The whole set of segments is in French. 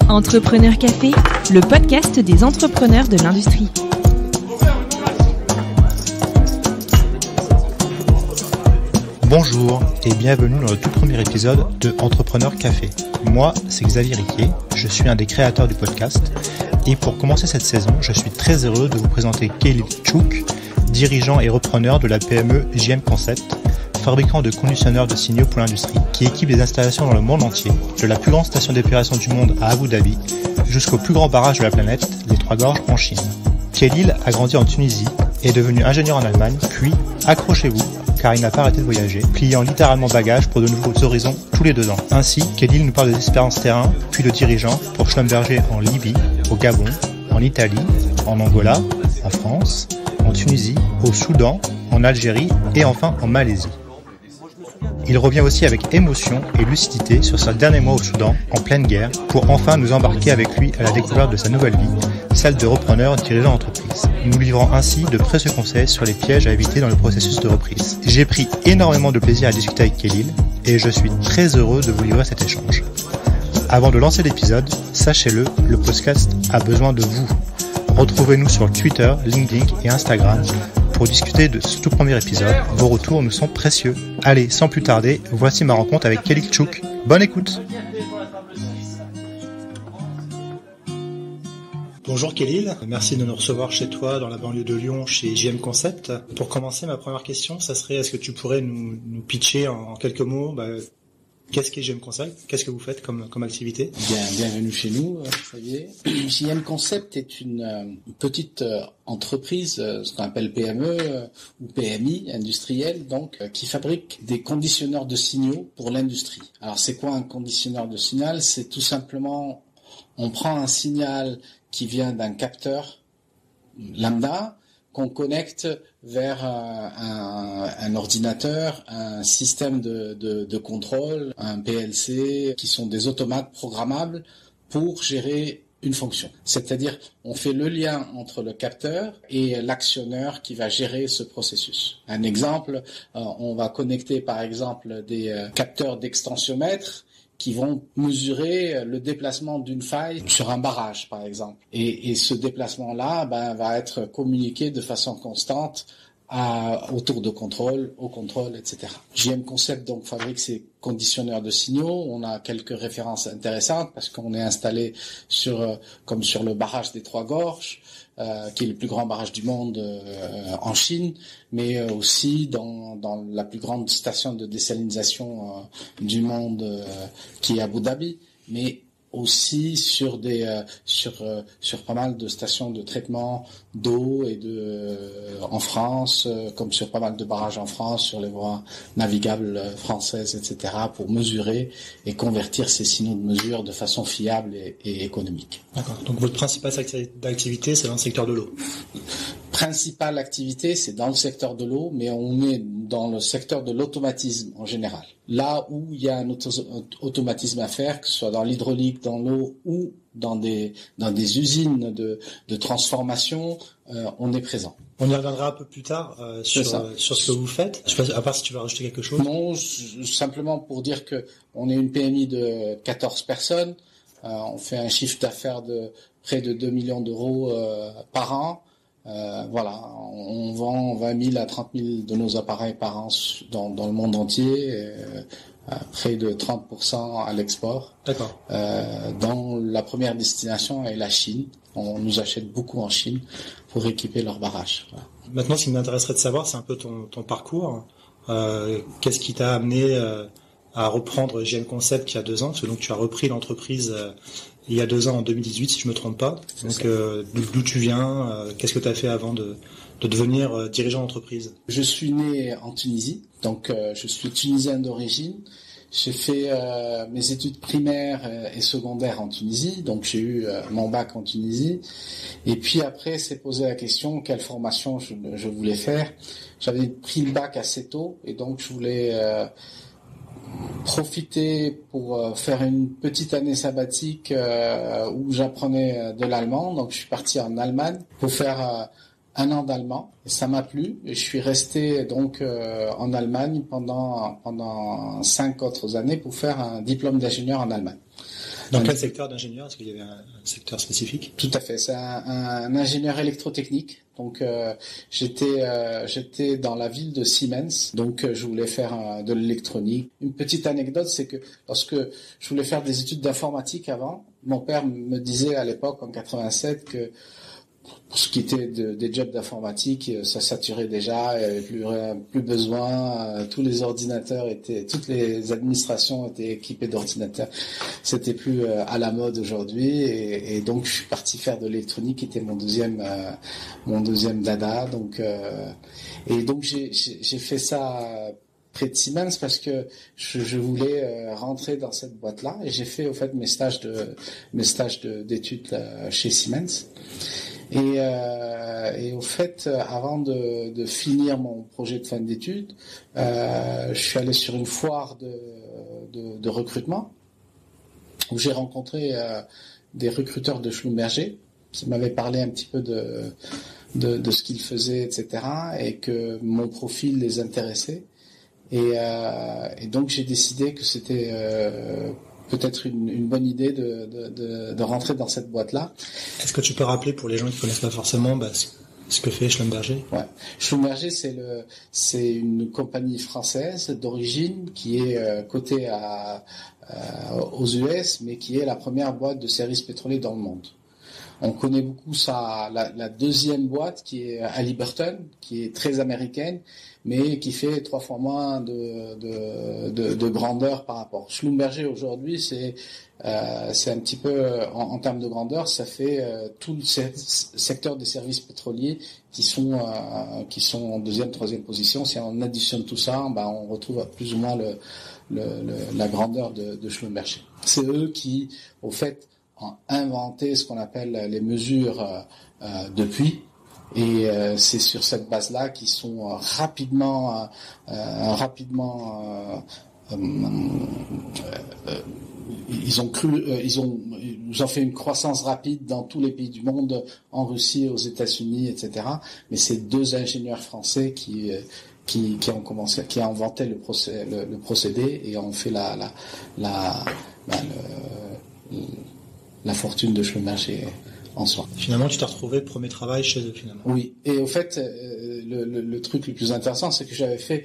Entrepreneur Café, le podcast des entrepreneurs de l'industrie. Bonjour et bienvenue dans le tout premier épisode de Entrepreneur Café. Moi, c'est Xavier Riquier, je suis un des créateurs du podcast et pour commencer cette saison, je suis très heureux de vous présenter Khalil Chouk, dirigeant et repreneur de la PME JM Concept, fabricant de conditionneurs de signaux pour l'industrie, qui équipe des installations dans le monde entier, de la plus grande station d'épuration du monde à Abu Dhabi, jusqu'au plus grand barrage de la planète, les Trois Gorges en Chine. Khalil a grandi en Tunisie, est devenu ingénieur en Allemagne, puis, accrochez-vous, car il n'a pas arrêté de voyager, pliant littéralement bagages pour de nouveaux horizons tous les 2 ans. Ainsi, Khalil nous parle des expériences terrain, puis de dirigeant pour Schlumberger en Libye, au Gabon, en Italie, en Angola, en France, en Tunisie, au Soudan, en Algérie et enfin en Malaisie. Il revient aussi avec émotion et lucidité sur sa dernier mois au Soudan, en pleine guerre, pour enfin nous embarquer avec lui à la découverte de sa nouvelle vie, celle de repreneur dirigeant d'entreprise, nous livrant ainsi de précieux conseils sur les pièges à éviter dans le processus de reprise. J'ai pris énormément de plaisir à discuter avec Khalil et je suis très heureux de vous livrer cet échange. Avant de lancer l'épisode, sachez-le, le podcast a besoin de vous. Retrouvez-nous sur Twitter, LinkedIn et Instagram pour discuter de ce tout premier épisode. Vos retours nous sont précieux. Allez, sans plus tarder, voici ma rencontre avec Khalil Chouk. Bonne écoute. Bonjour Khalil, merci de nous recevoir chez toi dans la banlieue de Lyon chez JM Concept. Pour commencer, ma première question, ça serait est-ce que tu pourrais nous pitcher en quelques mots qu'est-ce qu'est JM Concept? Qu'est-ce que vous faites comme activité? Bienvenue chez nous, Xavier. JM Concept est une petite entreprise, ce qu'on appelle PME ou PMI industrielle, donc qui fabrique des conditionneurs de signaux pour l'industrie. Alors c'est quoi un conditionneur de signal? C'est tout simplement, on prend un signal qui vient d'un capteur lambda qu'on connecte vers un ordinateur, un système de contrôle, un PLC, qui sont des automates programmables pour gérer une fonction. C'est-à-dire, on fait le lien entre le capteur et l'actionneur qui va gérer ce processus. Un exemple, on va connecter par exemple des capteurs d'extensiomètre qui vont mesurer le déplacement d'une faille sur un barrage, par exemple. Et ce déplacement-là va être communiqué de façon constante au tour de contrôle, au contrôle, etc. JM Concept donc fabrique ces conditionneurs de signaux. On a quelques références intéressantes parce qu'on est installé comme sur le barrage des Trois Gorges, qui est le plus grand barrage du monde en Chine, mais aussi dans la plus grande station de désalinisation du monde, qui est Abu Dhabi, mais aussi sur pas mal de stations de traitement d'eau en France, comme sur pas mal de barrages en France, sur les voies navigables françaises, etc., pour mesurer et convertir ces signaux de mesure de façon fiable et économique. D'accord. Donc votre principale activité, c'est dans le secteur de l'eau. Principale activité, c'est dans le secteur de l'eau, mais on est dans le secteur de l'automatisme en général. Là où il y a un automatisme à faire, que ce soit dans l'hydraulique, dans l'eau ou dans des usines de transformation, on est présent. On y reviendra un peu plus tard sur ce que vous faites. Je sais pas, à part si tu veux rajouter quelque chose. Non, simplement pour dire que on est une PMI de 14 personnes. On fait un chiffre d'affaires de près de 2 millions d'euros par an. On vend 20 000 à 30 000 de nos appareils par an dans le monde entier, près de 30% à l'export. D'accord. Dans la première destination est la Chine. On nous achète beaucoup en Chine pour équiper leurs barrages. Voilà. Maintenant, ce qui m'intéresserait de savoir, c'est un peu ton parcours. Qu'est-ce qui t'a amené à reprendre JM Concept il y a 2 ans? Parce que donc tu as repris l'entreprise il y a 2 ans, en 2018, si je me trompe pas. Donc, d'où tu viens? Qu'est-ce que tu as fait avant de devenir dirigeant d'entreprise? Je suis né en Tunisie, donc je suis tunisien d'origine. J'ai fait mes études primaires et secondaires en Tunisie, donc j'ai eu mon bac en Tunisie. Et puis après, s'est posé la question quelle formation je voulais faire. J'avais pris le bac assez tôt, et donc je voulais profiter pour faire une petite année sabbatique où j'apprenais de l'allemand. Donc je suis parti en Allemagne pour faire 1 an d'allemand. Et ça m'a plu et je suis resté donc en Allemagne pendant 5 autres années pour faire un diplôme d'ingénieur en Allemagne. Dans quel secteur d'ingénieur? Est-ce qu'il y avait un secteur spécifique? Tout à fait. C'est un ingénieur électrotechnique. Donc j'étais dans la ville de Siemens. Donc je voulais faire de l'électronique. Une petite anecdote, c'est que lorsque je voulais faire des études d'informatique avant, mon père me disait à l'époque en 87 que pour ce qui était des jobs d'informatique, ça saturait déjà, il n'y avait plus besoin, tous les ordinateurs toutes les administrations étaient équipées d'ordinateurs. C'était plus à la mode aujourd'hui, et donc je suis parti faire de l'électronique, qui était mon deuxième dada. Donc j'ai fait ça près de Siemens parce que je voulais rentrer dans cette boîte-là, et j'ai fait au fait mes stages d'études chez Siemens. Et au fait, avant de finir mon projet de fin d'études, je suis allé sur une foire de recrutement où j'ai rencontré des recruteurs de Schlumberger qui m'avaient parlé un petit peu de ce qu'ils faisaient, etc., et que mon profil les intéressait. Et donc j'ai décidé que c'était peut-être une bonne idée de rentrer dans cette boîte-là. Est-ce que tu peux rappeler pour les gens qui connaissent pas forcément ce que fait Schlumberger? Ouais. Schlumberger, c'est une compagnie française d'origine qui est cotée aux US, mais qui est la première boîte de services pétroliers dans le monde. On connaît beaucoup la deuxième boîte qui est Halliburton, qui est très américaine, mais qui fait 3 fois moins de grandeur par rapport. Schlumberger aujourd'hui, c'est un petit peu en termes de grandeur, ça fait tout le secteur des services pétroliers qui sont en deuxième, troisième position. Si on additionne tout ça, on retrouve plus ou moins la grandeur de Schlumberger. C'est eux qui, au fait, ont inventé ce qu'on appelle les mesures de puits. Et c'est sur cette base-là qu'ils sont rapidement ils ont fait une croissance rapide dans tous les pays du monde, en Russie, aux États-Unis, etc. Mais c'est 2 ingénieurs français qui ont inventé le procédé et ont fait la fortune de Schlumberger en soi. Finalement, tu t'es retrouvé premier travail chez eux, finalement. Oui. Et au fait, le truc le plus intéressant, c'est que j'avais fait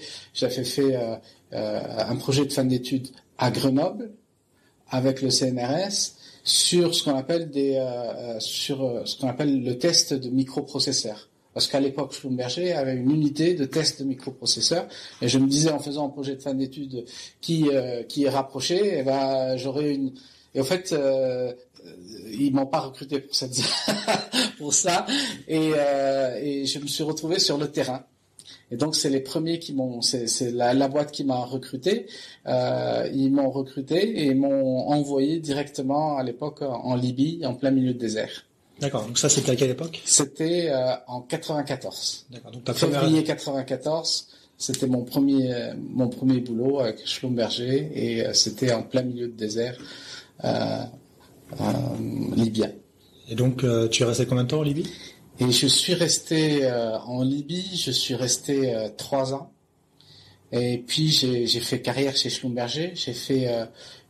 un projet de fin d'études à Grenoble avec le CNRS sur ce qu'on appelle le test de microprocesseurs. Parce qu'à l'époque, Schlumberger avait une unité de test de microprocesseurs, et je me disais, en faisant un projet de fin d'études qui est rapproché, j'aurais une. Et au fait, ils m'ont pas recruté pour ça, et je me suis retrouvé sur le terrain. Et donc c'est les premiers c'est la boîte qui m'a recruté. Ils m'ont recruté et m'ont envoyé directement à l'époque en Libye, en plein milieu du désert. D'accord. Donc ça, c'était à quelle époque? C'était en 94. D'accord. Donc février 94. C'était mon premier boulot avec Schlumberger, et c'était en plein milieu de désert libyen. Et donc tu es resté combien de temps en Libye? Et je suis resté en Libye, 3 ans. Et puis j'ai fait carrière chez Schlumberger, j'ai fait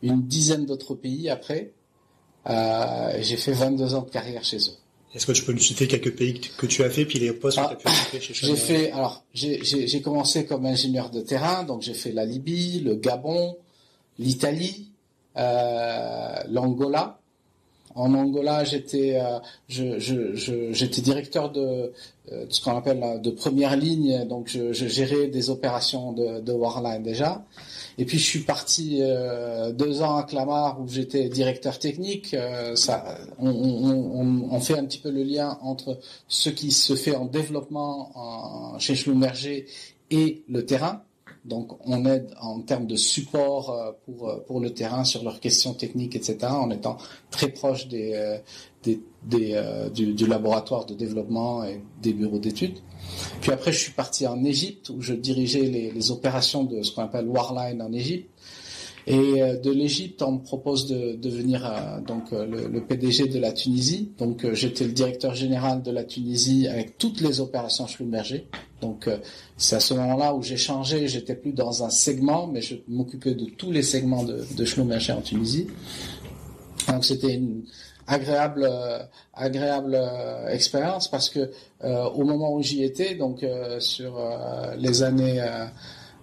une dizaine d'autres pays après. J'ai fait 22 ans de carrière chez eux. Est-ce que tu peux nous citer quelques pays que tu as fait, puis les postes que tu as pu occuper chez Schlumberger? J'ai commencé comme ingénieur de terrain, donc j'ai fait la Libye, le Gabon, l'Italie, l'Angola. En Angola, j'étais directeur de ce qu'on appelle de première ligne, donc je gérais des opérations de wireline déjà. Et puis je suis parti 2 ans à Clamart où j'étais directeur technique. On fait un petit peu le lien entre ce qui se fait en développement chez Schlumberger et le terrain. Donc on aide en termes de support pour le terrain sur leurs questions techniques, etc., en étant très proche du laboratoire de développement et des bureaux d'études. Puis après, je suis parti en Égypte où je dirigeais les opérations de ce qu'on appelle wireline en Égypte. Et de l'Égypte, on me propose de devenir le PDG de la Tunisie. Donc j'étais le directeur général de la Tunisie avec toutes les opérations Schlumberger. Donc c'est à ce moment-là où j'ai changé. J'étais plus dans un segment, mais je m'occupais de tous les segments de Schlumberger en Tunisie. Donc c'était une agréable expérience parce que au moment où j'y étais, donc sur les années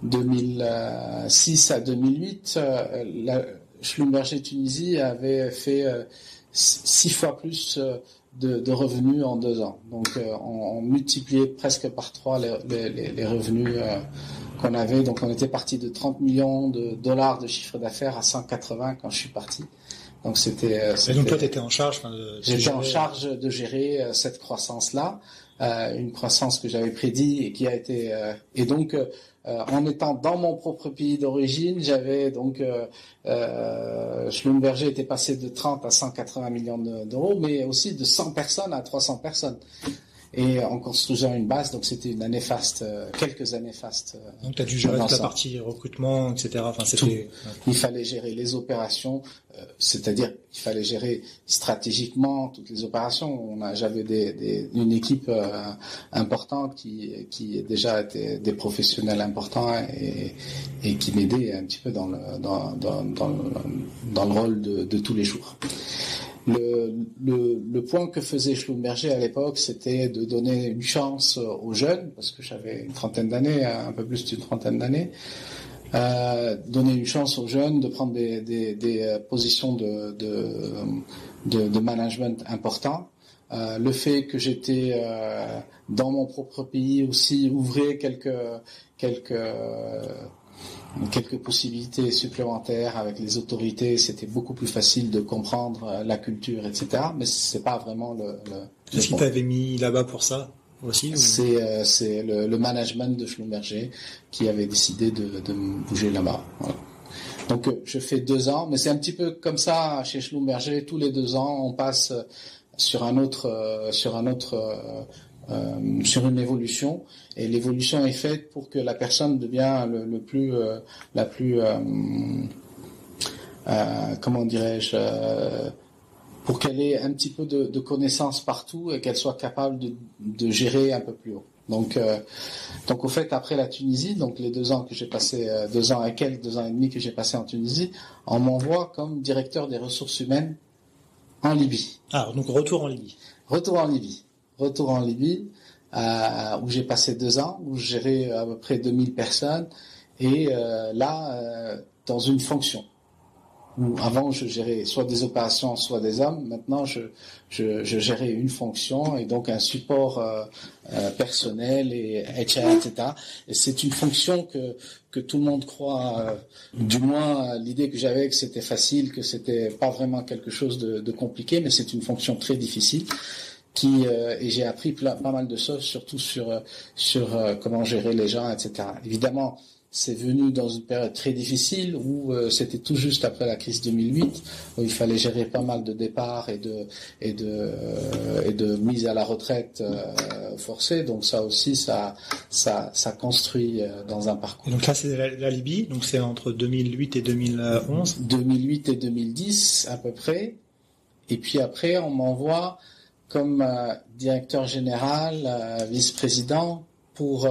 2006 à 2008, Schlumberger Tunisie avait fait 6 fois plus de revenus en 2 ans. Donc on multipliait presque par 3 les revenus qu'on avait. Donc on était parti de 30 millions de dollars de chiffre d'affaires à 180 quand je suis parti. Donc c'était. Et donc toi, tu étais en charge. J'étais en charge de gérer cette croissance-là, une croissance que j'avais prédit et qui a été. Et donc, en étant dans mon propre pays d'origine, j'avais donc Schlumberger était passé de 30 à 180 millions d'euros, mais aussi de 100 personnes à 300 personnes. Et en construisant une base, donc c'était une année faste, quelques années fastes. Donc tu as dû gérer toute la partie recrutement, etc. Enfin, c'était... Il fallait gérer les opérations, c'est-à-dire il fallait gérer stratégiquement toutes les opérations. J'avais une équipe importante qui déjà était des professionnels importants et qui m'aidaient un petit peu dans le rôle de tous les jours. Le point que faisait Schlumberger à l'époque, c'était de donner une chance aux jeunes, parce que j'avais une trentaine d'années, un peu plus d'une trentaine d'années, donner une chance aux jeunes de prendre des positions de management importants. Le fait que j'étais dans mon propre pays aussi ouvrait quelques possibilités supplémentaires avec les autorités, c'était beaucoup plus facile de comprendre la culture, etc. Mais c'est pas vraiment le Qu'est-ce qu'il t'avait mis là-bas pour ça aussi? C'est le management de Schlumberger qui avait décidé de me bouger là-bas. Voilà. Donc je fais 2 ans, mais c'est un petit peu comme ça chez Schlumberger. Tous les 2 ans, on passe sur une évolution, et l'évolution est faite pour que la personne devienne comment dirais-je, pour qu'elle ait un petit peu de connaissances partout et qu'elle soit capable de gérer un peu plus haut. Donc au fait, après la Tunisie, donc les 2 ans que j'ai passé, 2 ans et quelques, 2 ans et demi que j'ai passé en Tunisie, on m'envoie comme directeur des ressources humaines en Libye. Ah, donc retour en Libye. Retour en Libye, où j'ai passé 2 ans, où je gérais à peu près 2000 personnes, et dans une fonction. Où avant je gérais soit des opérations, soit des hommes. Maintenant je gérais une fonction et donc un support personnel et HR, etc. Et c'est une fonction que tout le monde croit, du moins l'idée que j'avais que c'était facile, que c'était pas vraiment quelque chose de compliqué, mais c'est une fonction très difficile. Et j'ai appris pas mal de choses, surtout sur comment gérer les gens, etc. Évidemment, c'est venu dans une période très difficile où c'était tout juste après la crise 2008, où il fallait gérer pas mal de départs et de mise à la retraite forcée. Donc ça aussi, ça construit dans un parcours. Et donc là, c'est la Libye, donc c'est entre 2008 et 2011. 2008 et 2010 à peu près. Et puis après, on m'envoie comme directeur général, vice-président, pour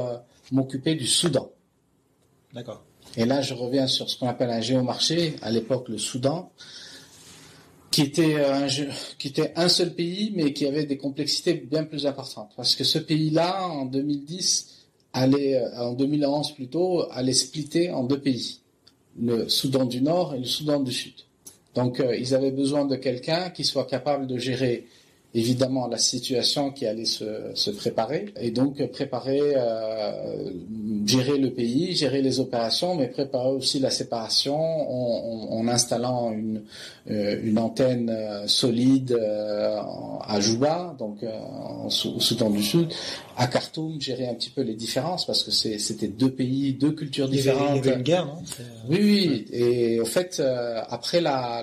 m'occuper du Soudan. D'accord. Et là, je reviens sur ce qu'on appelle un géomarché, à l'époque le Soudan, qui était un seul pays, mais qui avait des complexités bien plus importantes. Parce que ce pays-là, en 2011 plutôt, allait splitter en 2 pays. Le Soudan du Nord et le Soudan du Sud. Donc, ils avaient besoin de quelqu'un qui soit capable de gérer évidemment la situation qui allait se préparer, et donc gérer le pays, gérer les opérations, mais préparer aussi la séparation en installant une antenne solide à Juba, donc au Soudan du Sud, à Khartoum, gérer un petit peu les différences, parce que c'était 2 pays, 2 cultures différentes. Il y avait une guerre, non? Oui, et au fait, après la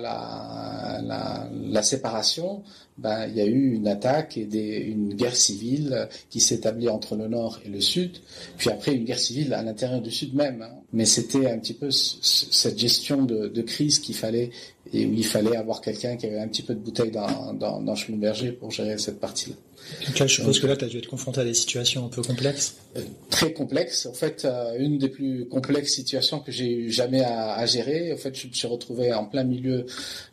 séparation, il y a eu une attaque et une guerre civile qui s'établit entre le Nord et le Sud, puis après une guerre civile à l'intérieur du Sud même. Mais c'était un petit peu cette gestion de crise qu'il fallait et où il fallait avoir quelqu'un qui avait un petit peu de bouteille dans Schlumberger pour gérer cette partie-là. Donc là, je suppose que là, tu as dû être confronté à des situations un peu complexes. Très complexes. En fait, une des plus complexes situations que j'ai eu jamais à gérer. En fait, je me suis retrouvé en plein milieu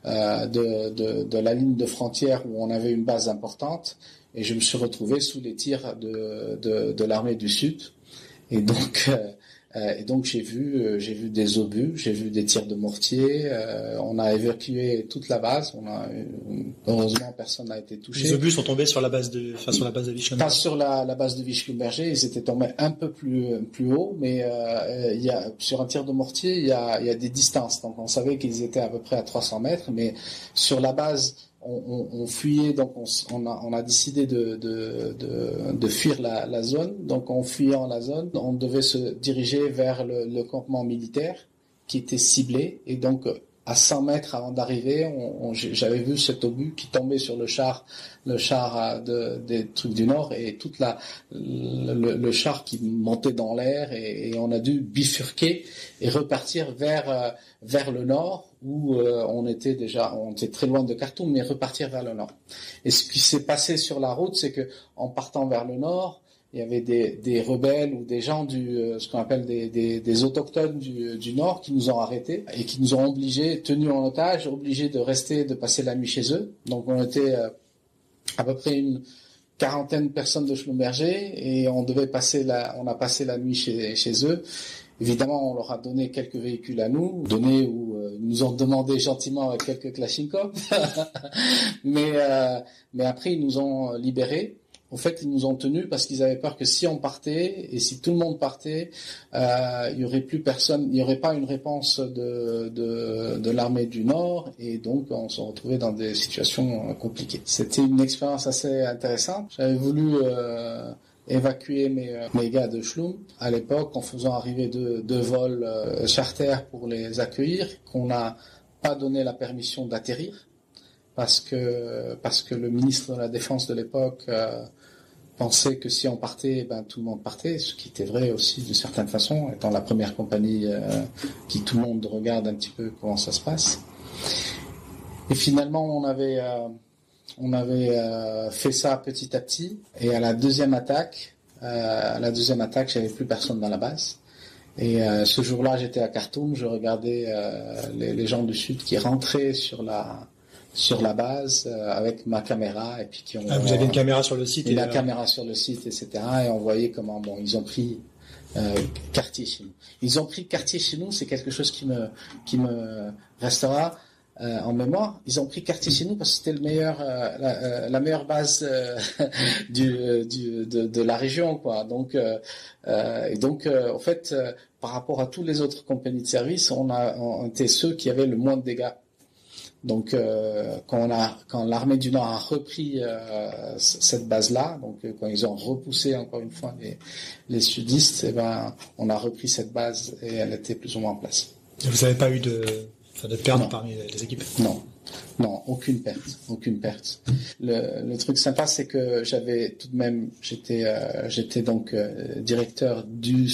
de la ligne de frontière où on avait une base importante, et je me suis retrouvé sous les tirs de l'armée du Sud. Et donc j'ai vu des obus, j'ai vu des tirs de mortier. On a évacué toute la base. Heureusement, personne n'a été touché. Les obus sont tombés sur la base de Wischlumberger. Pas sur la base de Wischlumberger, ils étaient tombés un peu plus haut, mais sur un tir de mortier, il y a des distances. Donc on savait qu'ils étaient à peu près à 300 mètres, mais sur la base, on fuyait, donc on a décidé de fuir la zone. Donc en fuyant la zone, on devait se diriger vers le campement militaire qui était ciblé, et donc à 100 mètres avant d'arriver, j'avais vu cet obus qui tombait sur le char des trucs du Nord, et toute le char qui montait dans l'air, et on a dû bifurquer et repartir vers le nord, où on était très loin de Khartoum, mais repartir vers le nord. Et ce qui s'est passé sur la route, c'est que en partant vers le nord, il y avait des rebelles ou des gens ce qu'on appelle des autochtones du Nord, qui nous ont arrêtés et qui nous ont tenus en otage, obligés de passer la nuit chez eux. Donc on était à peu près une quarantaine de personnes de Schlumberger, et on a passé la nuit chez eux. Évidemment, on leur a donné quelques véhicules à nous, où ils nous ont demandé gentiment quelques Kalachnikov, mais après ils nous ont libérés. En fait, ils nous ont tenus parce qu'ils avaient peur que si on partait, et si tout le monde partait, il y aurait plus personne, il n'y aurait pas une réponse de l'armée du Nord, et donc on se retrouvait dans des situations compliquées. C'était une expérience assez intéressante. J'avais voulu évacuer mes gars de Schlum à l'époque, en faisant arriver deux vols charter pour les accueillir, qu'on n'a pas donné la permission d'atterrir, parce que le ministre de la Défense de l'époque pensait que si on partait, tout le monde partait, ce qui était vrai aussi d'une certaine façon, étant la première compagnie qui tout le monde regarde un petit peu comment ça se passe. Et finalement, on avait fait ça petit à petit, et à la deuxième attaque, j'avais plus personne dans la base. Et ce jour-là, j'étais à Khartoum, je regardais les gens du Sud qui rentraient sur la base avec ma caméra, et puis vous avez une caméra sur le site, et la caméra sur le site, etc. Et on voyait comment ils ont pris quartier chez nous. Ils ont pris quartier chez nous, c'est quelque chose qui me restera en mémoire. Ils ont pris quartier chez nous parce que c'était la meilleure base de la région, quoi. Donc en fait, par rapport à tous les autres compagnies de service, on était ceux qui avaient le moins de dégâts. Donc quand l'armée du Nord a repris cette base-là, donc quand ils ont repoussé encore une fois les sudistes, on a repris cette base, et elle était plus ou moins en place. Et vous n'avez pas eu de perte parmi les équipes? Non, aucune perte. Le truc sympa, c'est que j'étais donc directeur du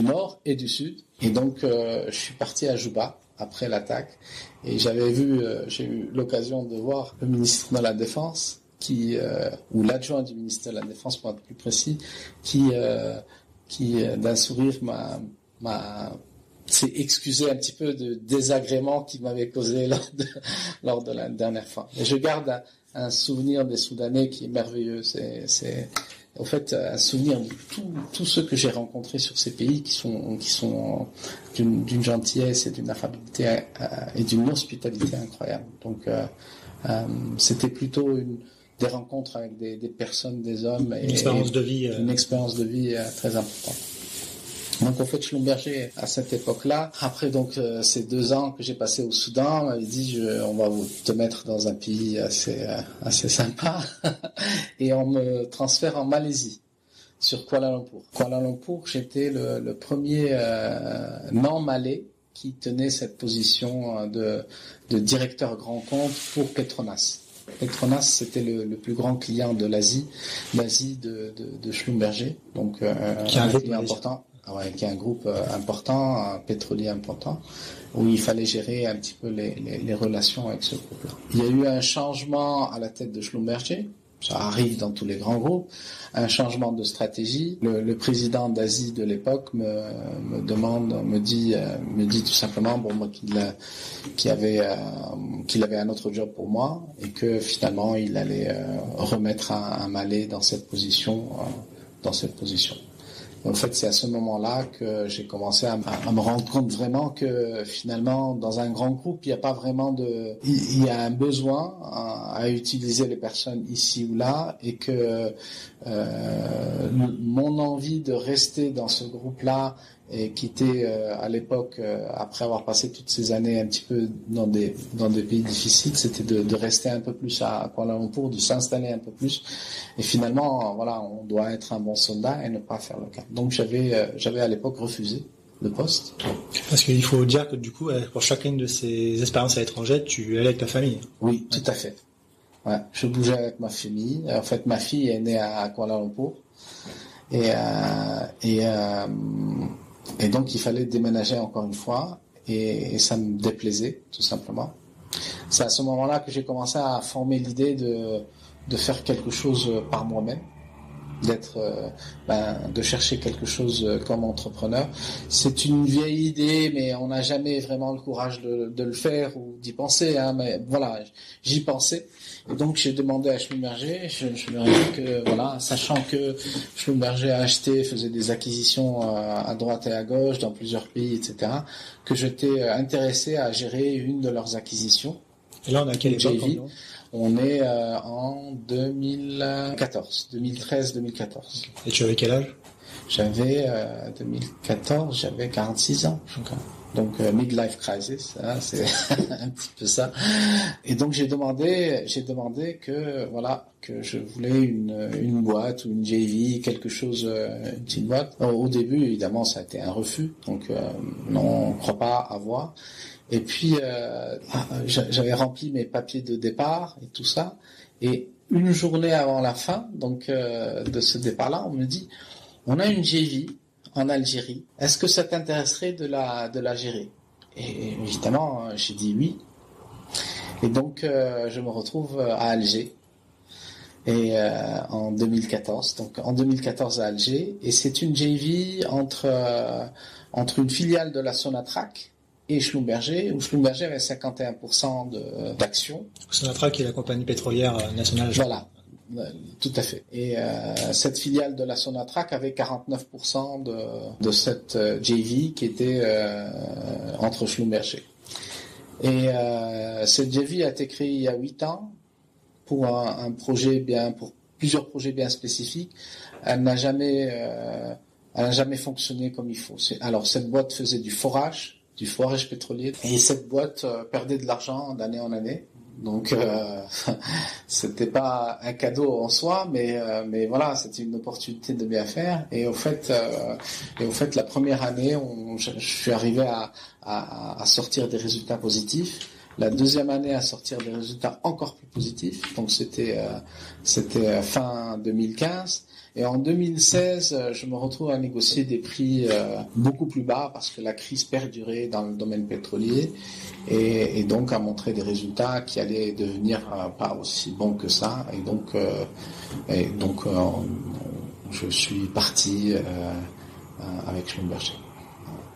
Nord et du Sud, et donc je suis parti à Juba après l'attaque, et j'ai eu l'occasion de voir le ministre de la Défense, ou l'adjoint du ministre de la Défense pour être plus précis, qui d'un sourire s'est excusé un petit peu de désagrément qu'il m'avait causé lors de la dernière fois. Et je garde un souvenir des Soudanais qui est merveilleux. C'est en fait un souvenir de tous ceux que j'ai rencontrés sur ces pays, qui sont d'une gentillesse et d'une affabilité et d'une hospitalité incroyable. Donc c'était plutôt des rencontres avec des personnes, des hommes, et une expérience de vie très importante. Donc en fait, Schlumberger, à cette époque-là, après donc ces 2 ans que j'ai passé au Soudan, m'avait dit on va te mettre dans un pays assez sympa, et on me transfère en Malaisie, sur Kuala Lumpur. Kuala Lumpur, j'étais le premier non-malais qui tenait cette position de directeur grand compte pour Petronas. Petronas, c'était le plus grand client de l'Asie de Schlumberger, donc qui est un client important. qui est un groupe important, pétrolier important, où il fallait gérer un petit peu les relations avec ce groupe-là. Il y a eu un changement à la tête de Schlumberger. Ça arrive dans tous les grands groupes, un changement de stratégie. Le président d'Asie de l'époque me dit tout simplement qu'il avait un autre job pour moi et que finalement il allait remettre un Malais dans cette position. En fait, c'est à ce moment-là que j'ai commencé à me rendre compte vraiment que finalement, dans un grand groupe, il n'y a pas vraiment il y a un besoin à utiliser les personnes ici ou là, et que mon envie de rester dans ce groupe-là et quitter à l'époque, après avoir passé toutes ces années un petit peu dans des pays difficiles, c'était de rester un peu plus à Kuala Lumpur, de s'installer un peu plus. Et finalement, voilà, on doit être un bon soldat et ne pas faire le cas. Donc j'avais à l'époque refusé le poste. Parce qu'il faut dire que du coup, pour chacune de ces expériences à l'étranger, tu allais avec ta famille. Oui, tout à fait. Ouais, je bougeais avec ma famille. En fait, ma fille est née à Kuala Lumpur. Et donc, il fallait déménager encore une fois, et ça me déplaisait, tout simplement. C'est à ce moment-là que j'ai commencé à former l'idée de faire quelque chose par moi-même, de chercher quelque chose comme entrepreneur. C'est une vieille idée, mais on n'a jamais vraiment le courage de le faire ou d'y penser, hein, mais voilà, j'y pensais. Et donc j'ai demandé à Schlumberger, je me dis que voilà, sachant que Schlumberger faisait des acquisitions à droite et à gauche dans plusieurs pays, etc., que j'étais intéressé à gérer une de leurs acquisitions. Et là, on a quelle époque? On est en 2013-2014. Et tu avais quel âge? 2014, j'avais 46 ans. Okay. Donc midlife crisis, hein, c'est un petit peu ça. Et donc j'ai demandé que je voulais une boîte ou une JV, quelque chose, une petite boîte. Au début, évidemment, ça a été un refus. Donc non, on ne croit pas avoir. Et puis j'avais rempli mes papiers de départ et tout ça. Et une journée avant la fin, donc de ce départ-là, on me dit, on a une JV en Algérie. Est-ce que ça t'intéresserait de la gérer? Et évidemment, j'ai dit oui. Et donc, je me retrouve à Alger. Et en 2014. Donc, en 2014 à Alger. Et c'est une JV entre une filiale de la Sonatrach et Schlumberger, où Schlumberger avait 51% d'actions. Sonatrach est la compagnie pétrolière nationale. Voilà. Tout à fait. Et cette filiale de la Sonatrach avait 49% de cette JV qui était entre Schlumberger. Et cette JV a été créée il y a 8 ans pour pour plusieurs projets bien spécifiques. Elle n'a jamais fonctionné comme il faut. Alors cette boîte faisait du forage pétrolier, et cette boîte perdait de l'argent d'année en année. Donc c'était pas un cadeau en soi, mais voilà, c'était une opportunité de bien faire. Et au fait, la première année, je suis arrivé à sortir des résultats positifs. La deuxième année, à sortir des résultats encore plus positifs. Donc c'était fin 2015. Et en 2016, je me retrouve à négocier des prix beaucoup plus bas parce que la crise perdurait dans le domaine pétrolier, et donc à montrer des résultats qui allaient devenir pas aussi bons que ça. Et donc je suis parti avec Schlumberger.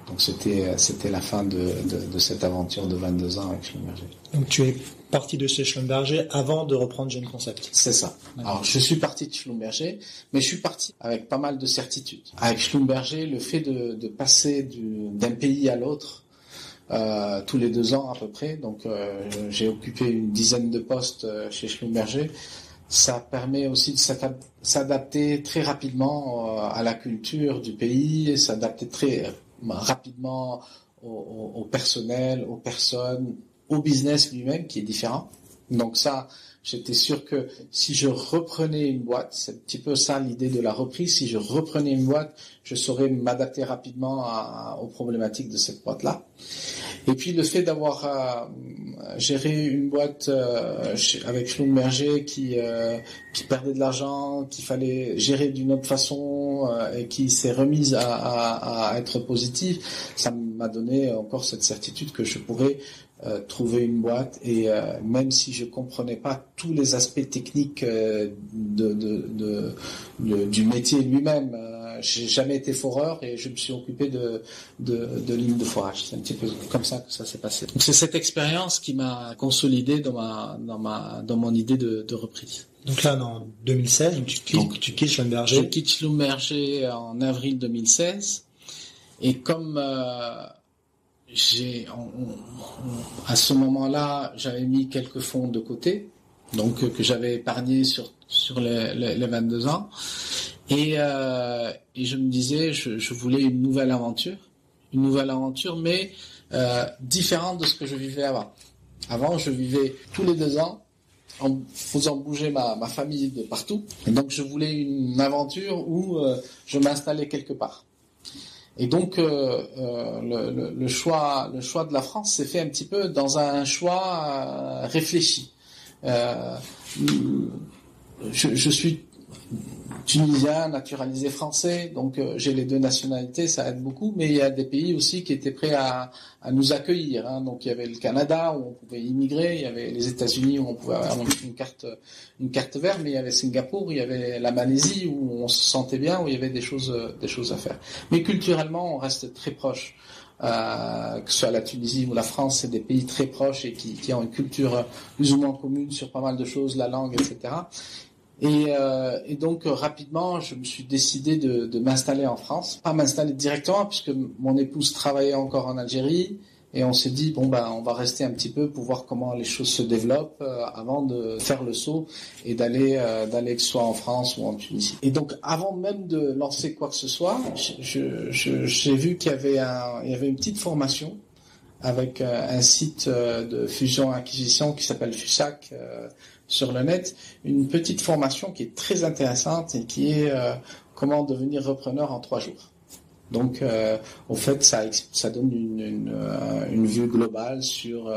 Donc c'était la fin de cette aventure de 22 ans avec Schlumberger. Donc tu es parti de chez Schlumberger avant de reprendre Jeune Concept. C'est ça. Alors je suis parti de Schlumberger, mais je suis parti avec pas mal de certitudes. Avec Schlumberger, le fait de passer d'un pays à l'autre tous les 2 ans à peu près, donc j'ai occupé une dizaine de postes chez Schlumberger. Ça permet aussi de s'adapter très rapidement à la culture du pays, s'adapter très rapidement au personnel, aux personnes, au business lui-même qui est différent. Donc ça, j'étais sûr que si je reprenais une boîte, c'est un petit peu ça l'idée de la reprise, si je reprenais une boîte, je saurais m'adapter rapidement aux problématiques de cette boîte-là. Et puis le fait d'avoir géré une boîte avec Schlumberger qui perdait de l'argent, qu'il fallait gérer d'une autre façon et qui s'est remise à être positive, ça m'a donné encore cette certitude que je pourrais trouver une boîte et même si je comprenais pas tous les aspects techniques du métier lui-même, j'ai jamais été foreur et je me suis occupé de lignes de forage. C'est un petit peu comme ça que ça s'est passé. Donc c'est cette expérience qui m'a consolidé dans mon idée de reprise. Donc là, en 2016, tu quittes Schlumberger. Je quitte Schlumberger en avril 2016 et comme à ce moment-là, j'avais mis quelques fonds de côté, donc que j'avais épargné sur les 22 ans. Et je me disais, je voulais une nouvelle aventure, mais différente de ce que je vivais avant. Avant, je vivais tous les 2 ans en faisant bouger ma famille de partout. Et donc, je voulais une aventure où je m'installais quelque part. Et donc, le choix de la France s'est fait un petit peu dans un choix réfléchi. Je suis tunisien, naturalisé français, donc j'ai les 2 nationalités, ça aide beaucoup, mais il y a des pays aussi qui étaient prêts à nous accueillir, hein. Donc il y avait le Canada où on pouvait immigrer, il y avait les États-Unis où on pouvait avoir une carte verte, mais il y avait Singapour, il y avait la Malaisie où on se sentait bien, où il y avait des choses à faire. Mais culturellement, on reste très proche. Que ce soit la Tunisie ou la France, c'est des pays très proches et qui ont une culture plus ou moins commune sur pas mal de choses, la langue, etc. Et donc rapidement, je me suis décidé de m'installer en France, pas m'installer directement puisque mon épouse travaillait encore en Algérie et on s'est dit on va rester un petit peu pour voir comment les choses se développent avant de faire le saut et d'aller soit en France ou en Tunisie. Et donc avant même de lancer quoi que ce soit, j'ai vu qu'il y avait une petite formation avec un site de fusion-acquisition qui s'appelle FUSAC sur le net, une petite formation qui est très intéressante et qui est comment devenir repreneur en 3 jours. Donc, au fait, ça donne une vue globale sur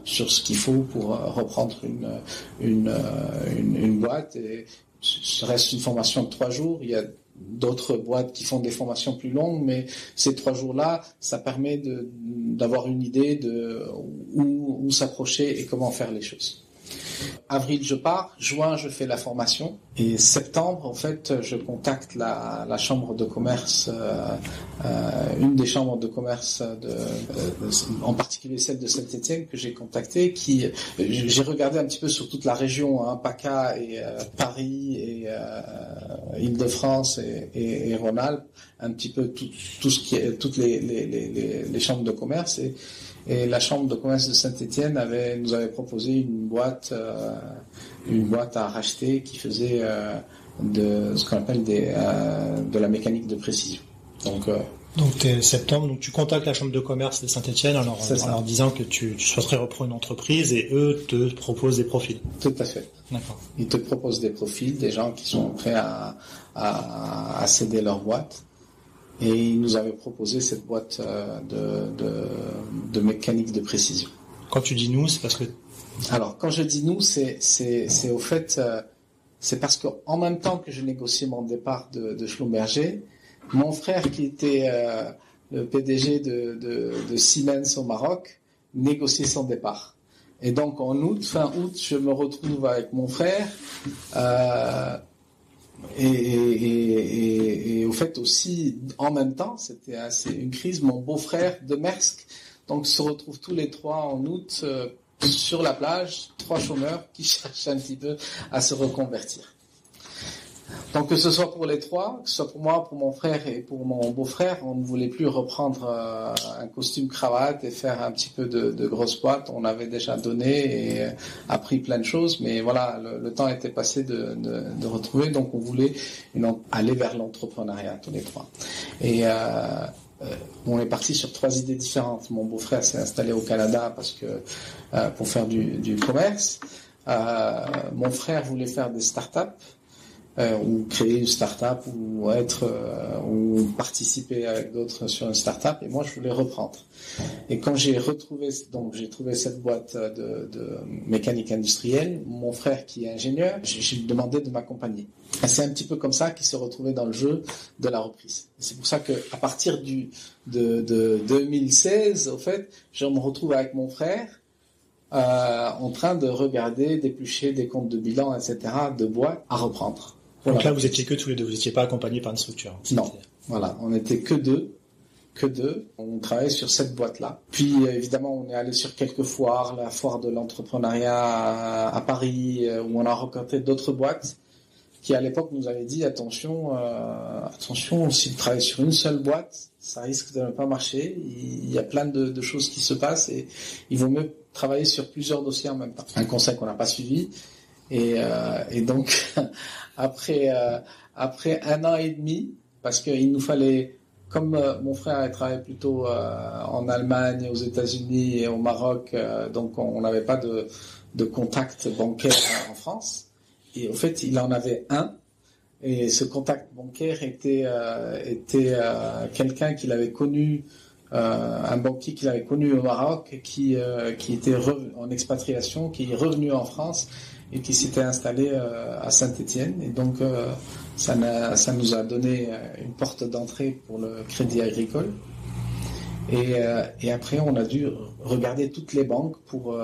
ce qu'il faut pour reprendre une boîte. Et ce reste une formation de 3 jours. Il y a d'autres boîtes qui font des formations plus longues, mais ces 3 jours-là, ça permet d'avoir une idée de où s'approcher et comment faire les choses. Avril, je pars. Juin, je fais la formation. Et septembre, en fait, je contacte la chambre de commerce, une des chambres de commerce, en particulier celle de Saint-Étienne que j'ai contactée. J'ai regardé un petit peu sur toute la région, hein, PACA et Paris et Île-de-France et Rhône-Alpes, un petit peu tout ce qui est toutes les chambres de commerce et la chambre de commerce de Saint-Étienne nous avait proposé une boîte à racheter qui faisait de ce qu'on appelle de la mécanique de précision. Donc t'es septembre, donc tu contactes la chambre de commerce de Saint-Étienne en leur disant que tu souhaiterais reprendre une entreprise et eux te proposent des profils. Tout à fait. D'accord. Ils te proposent des profils, des gens qui sont prêts à céder leur boîte. Et ils nous avaient proposé cette boîte de mécanique de précision. Quand tu dis nous, c'est parce que... Alors, quand je dis nous, c'est au fait, c'est parce qu'en même temps que je négociais mon départ de Schlumberger, mon frère qui était le PDG de Siemens au Maroc négociait son départ. Et donc fin août, je me retrouve avec mon frère. Et au fait aussi, en même temps, c'était une crise, mon beau-frère de Maersk, donc se retrouvent tous les 3 en août sur la plage, 3 chômeurs qui cherchent un petit peu à se reconvertir. Donc que ce soit pour les 3, que ce soit pour moi, pour mon frère et pour mon beau-frère, on ne voulait plus reprendre un costume cravate et faire un petit peu de grosse boîte. On avait déjà donné et appris plein de choses, mais voilà, le temps était passé de retrouver, donc on voulait aller vers l'entrepreneuriat tous les 3. Et on est parti sur 3 idées différentes. Mon beau-frère s'est installé au Canada parce que pour faire du commerce. Mon frère voulait faire des startups. ou créer une start-up ou ou participer avec d'autres sur une start-up. Et moi, je voulais reprendre. Et quand j'ai trouvé cette boîte de mécanique industrielle, mon frère qui est ingénieur, j'ai demandé de m'accompagner. Et c'est un petit peu comme ça qu'il se retrouvait dans le jeu de la reprise. Et c'est pour ça que à partir de 2016, au fait, je me retrouve avec mon frère en train de regarder, d'éplucher des comptes de bilan, etc., de boîtes à reprendre. Donc là, vous étiez que tous les deux, vous n'étiez pas accompagnés par une structure. Non, voilà, on n'était que deux. On travaillait sur cette boîte-là. Puis évidemment, on est allé sur quelques foires, la foire de l'entrepreneuriat à Paris, où on a rencontré d'autres boîtes qui à l'époque nous avaient dit attention, si vous travaillez sur une seule boîte, ça risque de ne pas marcher. Il y a plein de choses qui se passent et il vaut mieux travailler sur plusieurs dossiers en même temps. Un conseil qu'on n'a pas suivi. Et donc après 1 an et demi, parce qu'il nous fallait, comme mon frère travaillait plutôt en Allemagne, aux États-Unis et au Maroc, donc on n'avait pas de contact bancaire en France. Et au fait, il en avait un. Et ce contact bancaire était quelqu'un qu'il avait connu, un banquier qu'il avait connu au Maroc, qui était en expatriation, qui est revenu en France et qui s'était installé à Saint-Étienne. Et donc, ça nous a donné une porte d'entrée pour le crédit agricole. Et après, on a dû regarder toutes les banques pour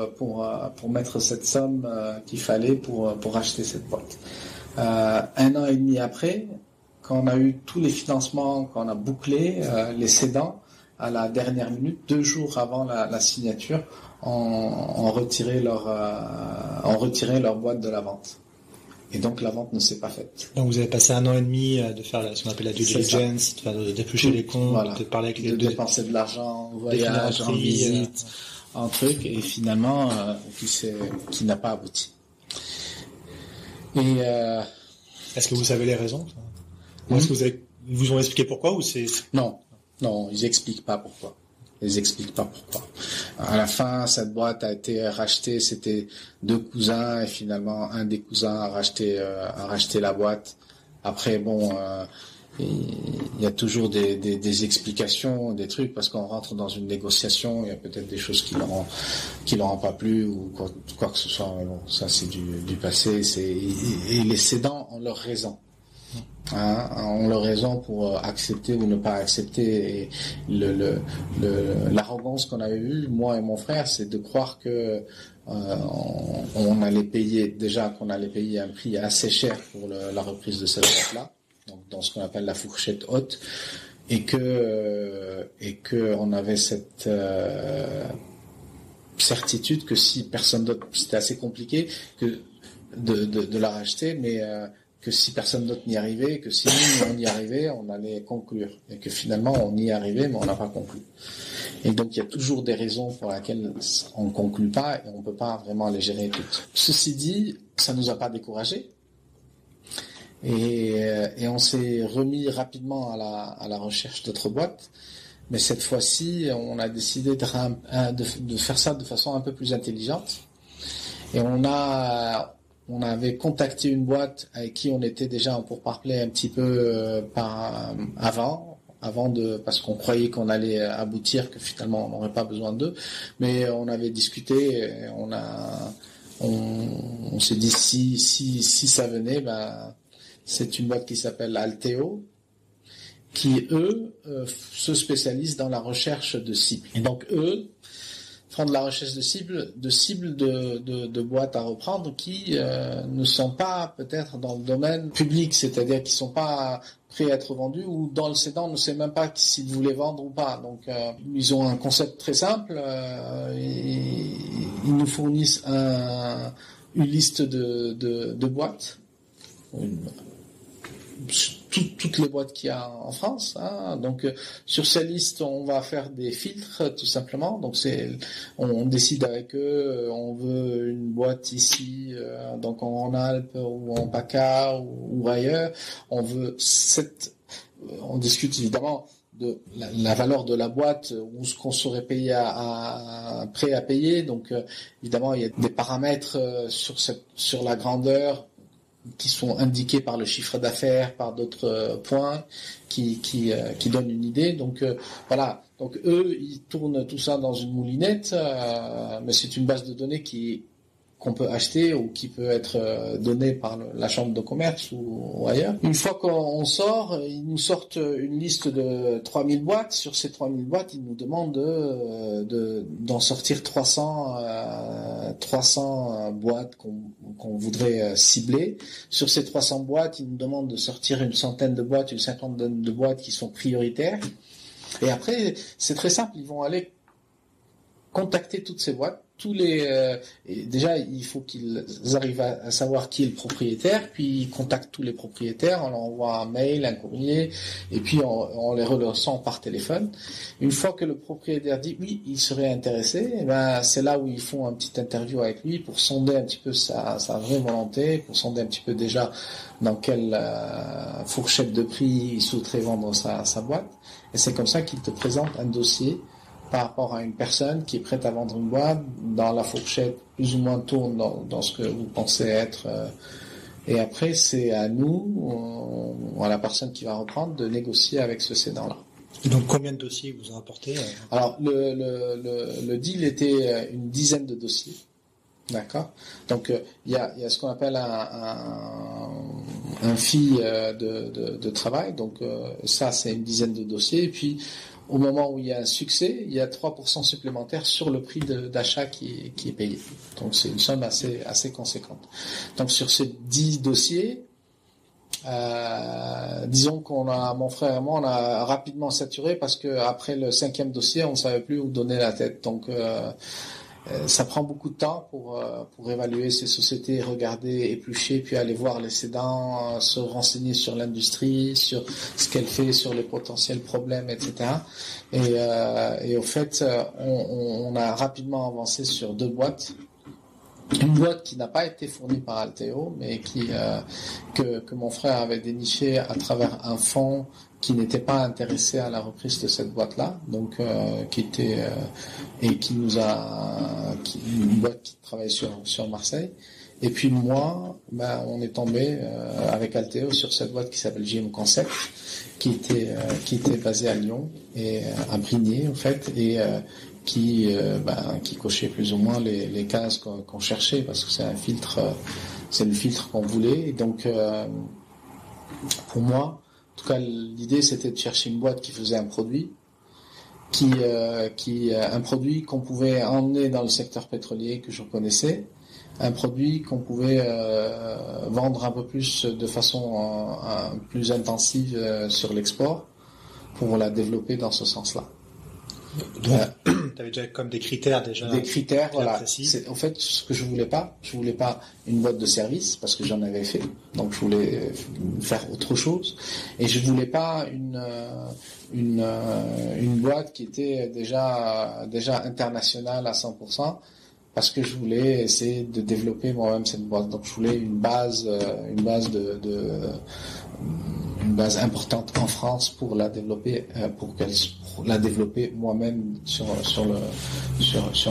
mettre cette somme qu'il fallait pour acheter cette boîte. 1 an et demi après, quand on a eu tous les financements, quand on a bouclé, les cédants, à la dernière minute, 2 jours avant la signature, ont retiré leur boîte de la vente. Et donc la vente ne s'est pas faite. Donc vous avez passé 1 an et demi de faire ce qu'on appelle la due diligence, de déplucher les comptes, voilà, de parler avec de dépenser de l'argent en voyage, en visite, en truc, et finalement qui n'a pas abouti. Et est-ce que vous savez les raisons? Est-ce que ils vous ont expliqué pourquoi ou c'est... Non, ils expliquent pas pourquoi. À la fin, cette boîte a été rachetée, c'était 2 cousins et finalement un des cousins a racheté la boîte. Après, bon, il y a toujours des explications, des trucs, parce qu'on rentre dans une négociation, il y a peut-être des choses qui leur ont pas plu ou quoi que ce soit. Bon, ça c'est du passé. Et les cédants ont leur raison. Ont leur raison pour accepter ou ne pas accepter. Et l'arrogance qu'on avait eue, moi et mon frère, c'est de croire que on allait payer un prix assez cher pour la reprise de cette boîte-là, donc dans ce qu'on appelle la fourchette haute, et que on avait cette certitude que si personne d'autre, c'était assez compliqué que de la racheter, mais que si personne d'autre n'y arrivait, que si nous on y arrivait, on allait conclure. Et que finalement on y est arrivé, mais on n'a pas conclu. Et donc il y a toujours des raisons pour lesquelles on ne conclut pas et on ne peut pas vraiment les gérer toutes. Ceci dit, ça ne nous a pas découragés. Et on s'est remis rapidement à la recherche d'autres boîtes. Mais cette fois-ci, on a décidé de faire ça de façon un peu plus intelligente. Et on avait contacté une boîte avec qui on était déjà en pourparlers un petit peu parce qu'on croyait qu'on allait aboutir, que finalement on n'aurait pas besoin d'eux. Mais on avait discuté, on s'est dit si ça venait, c'est une boîte qui s'appelle Alteo, qui eux se spécialisent dans la recherche de cibles. Et donc eux font de la recherche de cibles de boîtes à reprendre qui ne sont pas peut-être dans le domaine public, c'est-à-dire qui sont pas prêts à être vendus, ou dans le cédant on ne sait même pas s'ils voulaient vendre ou pas. Donc ils ont un concept très simple, ils nous fournissent une liste de boîtes, toutes les boîtes qu'il y a en France. Donc sur ces listes, on va faire des filtres tout simplement. Donc on décide avec eux, on veut une boîte ici, donc en Alpes ou en PACA ou ailleurs. On discute évidemment de la valeur de la boîte ou ce qu'on serait payé prêt à payer. Donc évidemment il y a des paramètres sur la grandeur qui sont indiqués par le chiffre d'affaires, par d'autres points qui donnent une idée. Donc voilà. Donc eux, ils tournent tout ça dans une moulinette, mais c'est une base de données qu'on peut acheter ou qui peut être donnée par la chambre de commerce ou ailleurs. Une fois qu'on sort, ils nous sortent une liste de 3000 boîtes. Sur ces 3000 boîtes, ils nous demandent d'en sortir 300 boîtes qu'on voudrait cibler. Sur ces 300 boîtes, ils nous demandent de sortir une centaine de boîtes, une cinquantaine de boîtes qui sont prioritaires. Et après, c'est très simple, ils vont aller contacter toutes ces boîtes. Déjà, il faut qu'ils arrivent à savoir qui est le propriétaire, puis ils contactent tous les propriétaires, on leur envoie un mail, un courrier, et puis on les relançant par téléphone. Une fois que le propriétaire dit oui, il serait intéressé, et ben c'est là où ils font un petit interview avec lui pour sonder un petit peu sa vraie volonté, pour sonder un petit peu déjà dans quelle fourchette de prix il souhaiterait vendre sa boîte. Et c'est comme ça qu'il te présente un dossier par rapport à une personne qui est prête à vendre une boîte dans la fourchette plus ou moins tourne dans ce que vous pensez être. Et après, c'est à nous, à la personne qui va reprendre, de négocier avec ce cédant-là. Et donc, combien de dossiers vous ont apporté? Alors, le deal était une dizaine de dossiers. D'accord. Donc, il y a ce qu'on appelle un fee de travail. Donc, ça, c'est une dizaine de dossiers. Et puis, au moment où il y a un succès, il y a 3% supplémentaires sur le prix d'achat qui est payé. Donc c'est une somme assez conséquente. Donc sur ces 10 dossiers, disons mon frère et moi, on a rapidement saturé parce que après le 5e dossier, on ne savait plus où donner la tête. Donc ça prend beaucoup de temps pour évaluer ces sociétés, regarder, éplucher, puis aller voir les cédants, se renseigner sur l'industrie, sur ce qu'elle fait, sur les potentiels problèmes, etc. Et au fait, on a rapidement avancé sur 2 boîtes. Une boîte qui n'a pas été fournie par Alteo, mais que mon frère avait déniché à travers un fonds qui n'était pas intéressé à la reprise de cette boîte-là, donc qui était et qui nous a une boîte qui travaille sur Marseille. Et puis moi, on est tombé avec Alteo sur cette boîte qui s'appelle JM Concept, qui était basée à Lyon et à Brigné en fait, et qui cochait plus ou moins les cases qu'on cherchait parce que c'est le filtre qu'on voulait. Et donc pour moi, en tout cas, l'idée c'était de chercher une boîte qui faisait un produit, un produit qu'on pouvait emmener dans le secteur pétrolier que je connaissais, un produit qu'on pouvait vendre un peu plus de façon plus intensive sur l'export pour la développer dans ce sens-là. Donc, tu avais déjà comme des critères déjà. Des critères, voilà. Précis. C'est en fait ce que je voulais pas une boîte de service parce que j'en avais fait, donc je voulais faire autre chose, et je voulais pas une boîte qui était déjà internationale à 100%. Parce que je voulais essayer de développer moi-même cette boîte. Donc je voulais une base importante en France pour la développer, pour la développer moi-même sur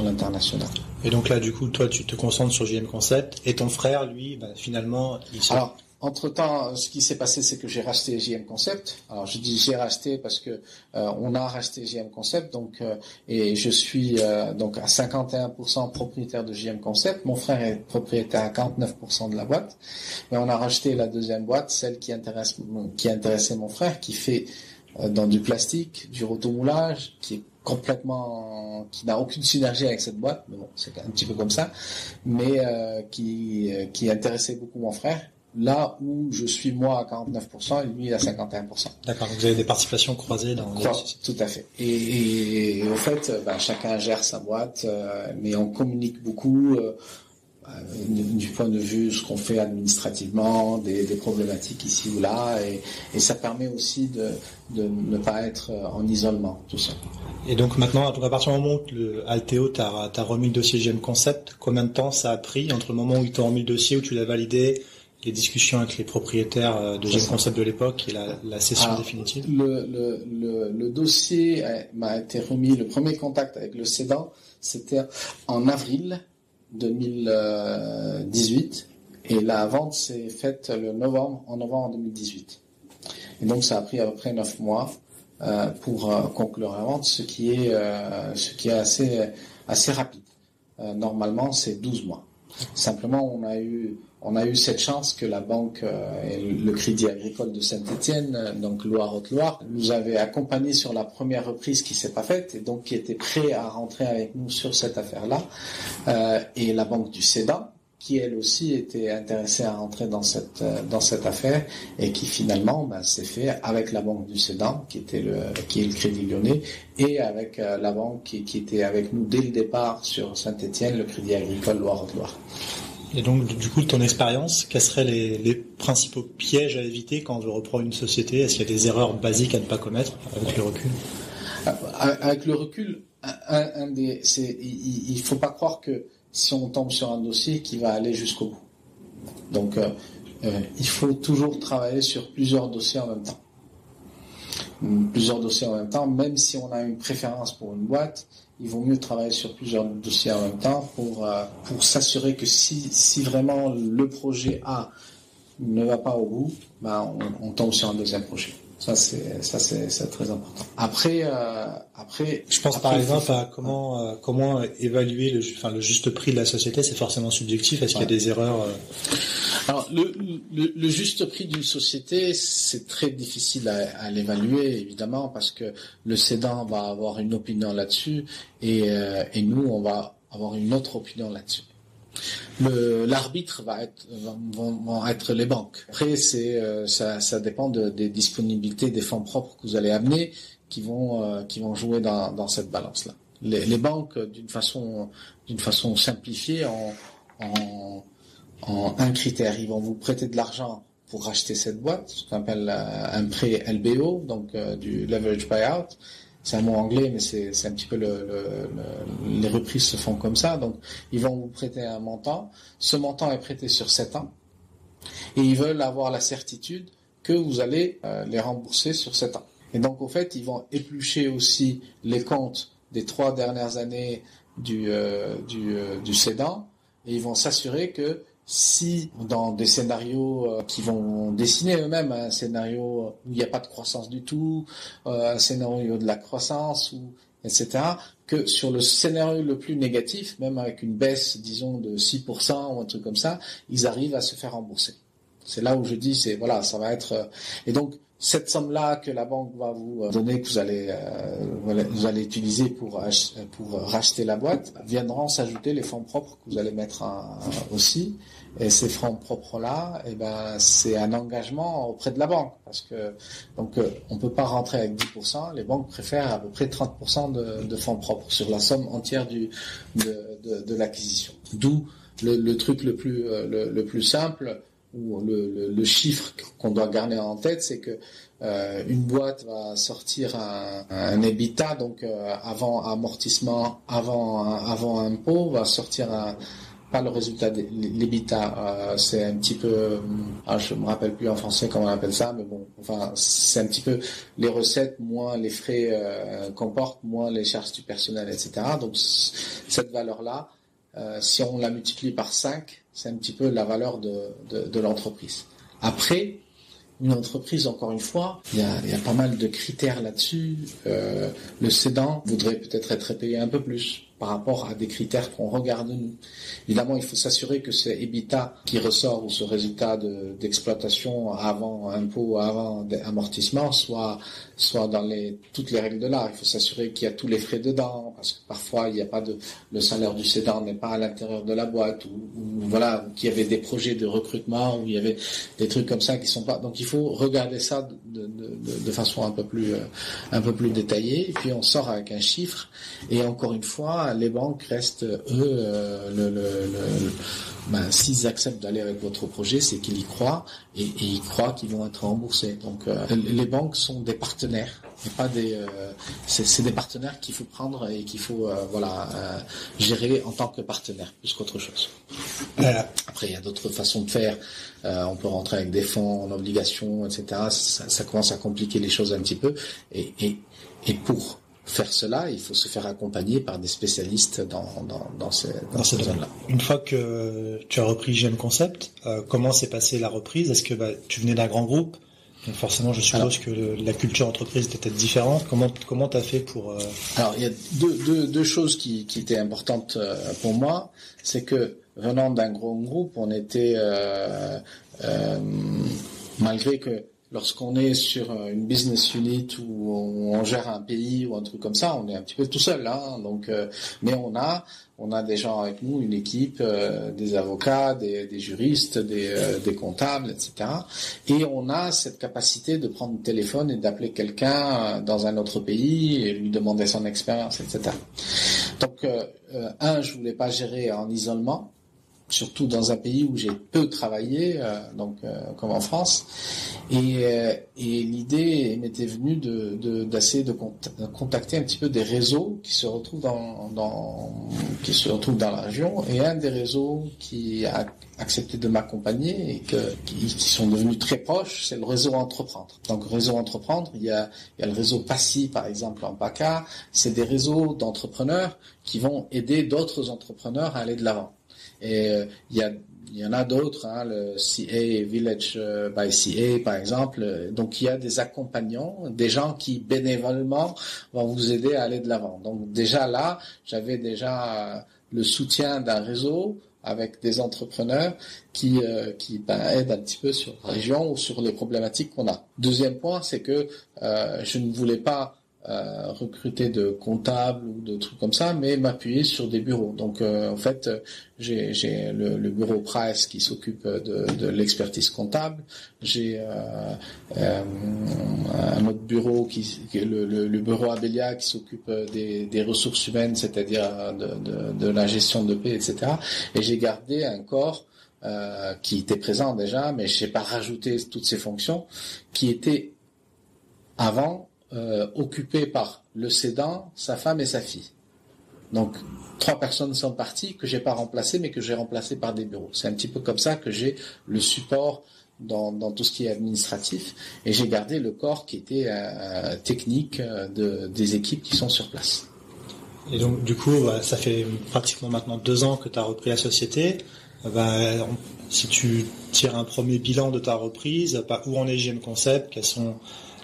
l'international. Et donc là, du coup, toi, tu te concentres sur JM Concept, et ton frère, lui, finalement, Alors, entre-temps, ce qui s'est passé, c'est que j'ai racheté JM Concept. Alors, je dis j'ai racheté parce que on a racheté JM Concept, donc et je suis donc à 51% propriétaire de JM Concept. Mon frère est propriétaire à 49% de la boîte, mais on a racheté la deuxième boîte, celle qui intéressait mon frère, qui fait dans du plastique, du rotomoulage, qui n'a aucune synergie avec cette boîte, mais bon, c'est un petit peu comme ça, mais qui intéressait beaucoup mon frère. Là où je suis moi à 49% et lui à 51%. D'accord, donc vous avez des participations croisées dans les... Tout à fait. Et au fait, chacun gère sa boîte, mais on communique beaucoup du point de vue ce qu'on fait administrativement, des problématiques ici ou là, et ça permet aussi de ne pas être en isolement, tout ça. Et donc maintenant, à partir du moment où Alteo t'as remis le dossier JM Concept, combien de temps ça a pris entre le moment où ils t'ont remis le dossier, où tu l'as validé, les discussions avec les propriétaires de JM Concept de l'époque et la cession définitive? Le dossier m'a été remis, le premier contact avec le cédant, c'était en avril 2018, Et la vente s'est faite en novembre 2018. Et donc ça a pris à peu près 9 mois pour conclure la vente, ce qui est assez rapide. Normalement, c'est 12 mois. Simplement, on a eu cette chance que la banque et le Crédit Agricole de Saint-Étienne, donc Loire-Haute-Loire, nous avait accompagnés sur la première reprise qui s'est pas faite et donc qui était prêt à rentrer avec nous sur cette affaire-là. Et la banque du Cédan, qui elle aussi était intéressée à rentrer dans cette affaire et qui finalement s'est fait avec la banque du Cédan, qui est le Crédit Lyonnais, et avec la banque qui était avec nous dès le départ sur Saint-Étienne, le Crédit Agricole Loire-Haute-Loire. Et donc, du coup, de ton expérience, quels seraient les principaux pièges à éviter quand on veut reprendre une société? Est-ce qu'il y a des erreurs basiques à ne pas commettre avec le recul? Avec le recul, il faut pas croire que si on tombe sur un dossier qui va aller jusqu'au bout. Donc, il faut toujours travailler sur plusieurs dossiers en même temps. Même si on a une préférence pour une boîte, il vaut mieux travailler sur plusieurs dossiers en même temps pour s'assurer que si vraiment le projet A ne va pas au bout, on tombe sur un deuxième projet. Ça c'est très important. Après, je pense par exemple à comment évaluer le juste prix de la société. C'est forcément subjectif. Est-ce qu'il y a des erreurs? Alors le juste prix d'une société, c'est très difficile à l'évaluer évidemment parce que le cédant va avoir une opinion là-dessus et nous on va avoir une autre opinion là-dessus. L'arbitre vont être les banques. Après, ça dépend des disponibilités des fonds propres que vous allez amener qui vont jouer dans cette balance-là. Les banques, d'une façon simplifiée, en un critère, ils vont vous prêter de l'argent pour racheter cette boîte, ce qu'on appelle un prêt LBO, donc du leverage buyout. C'est un mot anglais, mais c'est un petit peu les reprises se font comme ça. Donc, ils vont vous prêter un montant. Ce montant est prêté sur 7 ans. Et ils veulent avoir la certitude que vous allez les rembourser sur 7 ans. Et donc, au fait, ils vont éplucher aussi les comptes des 3 dernières années du cédant. Et ils vont s'assurer que si dans des scénarios qui vont dessiner eux-mêmes, un scénario où il n'y a pas de croissance du tout, un scénario de la croissance, etc., que sur le scénario le plus négatif, même avec une baisse, disons, de 6% ou un truc comme ça, ils arrivent à se faire rembourser. C'est là où je dis, ça va être... Et donc, cette somme-là que la banque va vous donner, que vous allez utiliser pour racheter la boîte, viendront s'ajouter les fonds propres que vous allez mettre aussi. Et ces fonds propres-là, c'est un engagement auprès de la banque. Parce que, donc, on peut pas rentrer avec 10%. Les banques préfèrent à peu près 30% de fonds propres sur la somme entière de l'acquisition. D'où le truc le plus simple, ou le chiffre qu'on doit garder en tête, c'est que une boîte va sortir un EBITDA, donc avant amortissement, avant impôt, va sortir pas le résultat de l'EBITDA, c'est un petit peu, je me rappelle plus en français comment on appelle ça, mais bon, enfin, c'est un petit peu les recettes moins les frais qu'on porte, moins les charges du personnel, etc. Donc cette valeur-là, si on la multiplie par 5, c'est un petit peu la valeur de l'entreprise. Après, une entreprise, encore une fois, il y a pas mal de critères là-dessus. Le cédant voudrait peut-être être payé un peu plus par rapport à des critères qu'on regarde nous. Évidemment, il faut s'assurer que ce EBITDA qui ressort ou ce résultat d'exploitation avant impôt, avant amortissement soit dans toutes les règles de l'art. Il faut s'assurer qu'il y a tous les frais dedans, parce que parfois il n'y a pas le salaire du cédant n'est pas à l'intérieur de la boîte, ou voilà, qu'il y avait des projets de recrutement, où il y avait des trucs comme ça qui sont pas. Donc il faut regarder ça de façon un peu plus détaillée, et puis on sort avec un chiffre. Et encore une fois, les banques restent, s'ils acceptent d'aller avec votre projet, c'est qu'ils y croient, et ils croient qu'ils vont être remboursés. Donc, les banques sont des partenaires, et pas c'est des partenaires qu'il faut prendre et qu'il faut, gérer en tant que partenaire, plus qu'autre chose. Après, il y a d'autres façons de faire. On peut rentrer avec des fonds en obligation, etc. Ça commence à compliquer les choses un petit peu, et pour faire cela, il faut se faire accompagner par des spécialistes dans ces zones-là. Une fois que tu as repris JM Concept, comment s'est passée la reprise? Est-ce que tu venais d'un grand groupe? Donc forcément, je suppose que la culture entreprise était peut-être différente. Comment t'as fait pour... Alors, il y a deux choses qui étaient importantes pour moi. C'est que, venant d'un grand groupe, on était... malgré que lorsqu'on est sur une business unit où on gère un pays ou un truc comme ça, on est un petit peu tout seul, hein. Donc, mais on a des gens avec nous, une équipe, des avocats, des juristes, des comptables, etc. Et on a cette capacité de prendre le téléphone et d'appeler quelqu'un dans un autre pays et lui demander son expérience, etc. Donc, je voulais pas gérer en isolement, surtout dans un pays où j'ai peu travaillé, comme en France, et l'idée m'était venue d'essayer de contacter un petit peu des réseaux qui se retrouvent dans la région, et un des réseaux qui a accepté de m'accompagner et qui sont devenus très proches, c'est le réseau Entreprendre. Donc réseau Entreprendre, il y a le réseau PASSI par exemple en PACA, c'est des réseaux d'entrepreneurs qui vont aider d'autres entrepreneurs à aller de l'avant. Et il y en a d'autres, hein, le CA Village by CA par exemple. Donc il y a des accompagnants, des gens qui bénévolement vont vous aider à aller de l'avant. Donc déjà là, j'avais déjà le soutien d'un réseau avec des entrepreneurs qui aident un petit peu sur la région ou sur les problématiques qu'on a. Deuxième point, c'est que je ne voulais pas recruter de comptables ou de trucs comme ça, mais m'appuyer sur des bureaux. Donc en fait, j'ai le bureau Price qui s'occupe de l'expertise comptable. J'ai un autre bureau qui est le bureau Abelia qui s'occupe des ressources humaines, c'est-à-dire de la gestion de paie, etc. Et j'ai gardé un corps qui était présent déjà, mais je n'ai pas rajouté toutes ces fonctions qui étaient avant occupé par le cédant, sa femme et sa fille. Donc 3 personnes sont parties que j'ai pas remplacées, mais que j'ai remplacées par des bureaux. C'est un petit peu comme ça que j'ai le support dans tout ce qui est administratif, et j'ai gardé le corps qui était technique des équipes qui sont sur place. Et donc du coup, ça fait pratiquement maintenant 2 ans que tu as repris la société. Si tu tires un premier bilan de ta reprise, où en est JM Concept,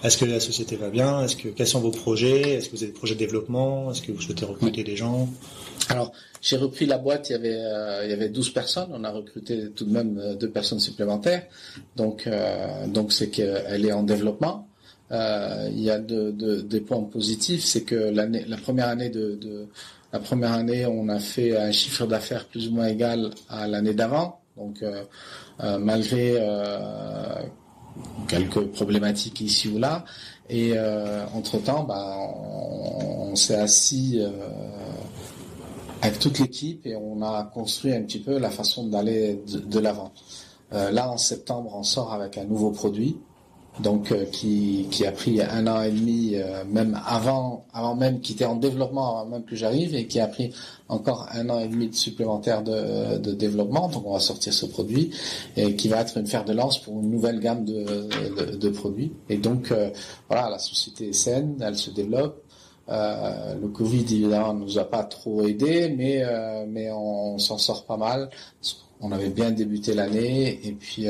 est-ce que la société va bien? Quels sont vos projets? Est-ce que vous avez des projets de développement? Est-ce que vous souhaitez recruter des gens? Alors, j'ai repris la boîte, il y avait 12 personnes. On a recruté tout de même 2 personnes supplémentaires. Donc c'est qu'elle est en développement. Il y a des points positifs, c'est que la première année, on a fait un chiffre d'affaires plus ou moins égal à l'année d'avant. Donc, malgré quelques problématiques ici ou là, et entre-temps, on s'est assis avec toute l'équipe et on a construit un petit peu la façon d'aller de l'avant. Là, en septembre, on sort avec un nouveau produit, donc qui a pris 1 an et demi, même avant même, qui était en développement avant même que j'arrive, et qui a pris encore 1 an et demi de supplémentaire de développement. Donc on va sortir ce produit, et qui va être une fer de lance pour une nouvelle gamme de produits. Et donc voilà, la société est saine, elle se développe. Le Covid évidemment nous a pas trop aidé, mais on s'en sort pas mal. On avait bien débuté l'année, et puis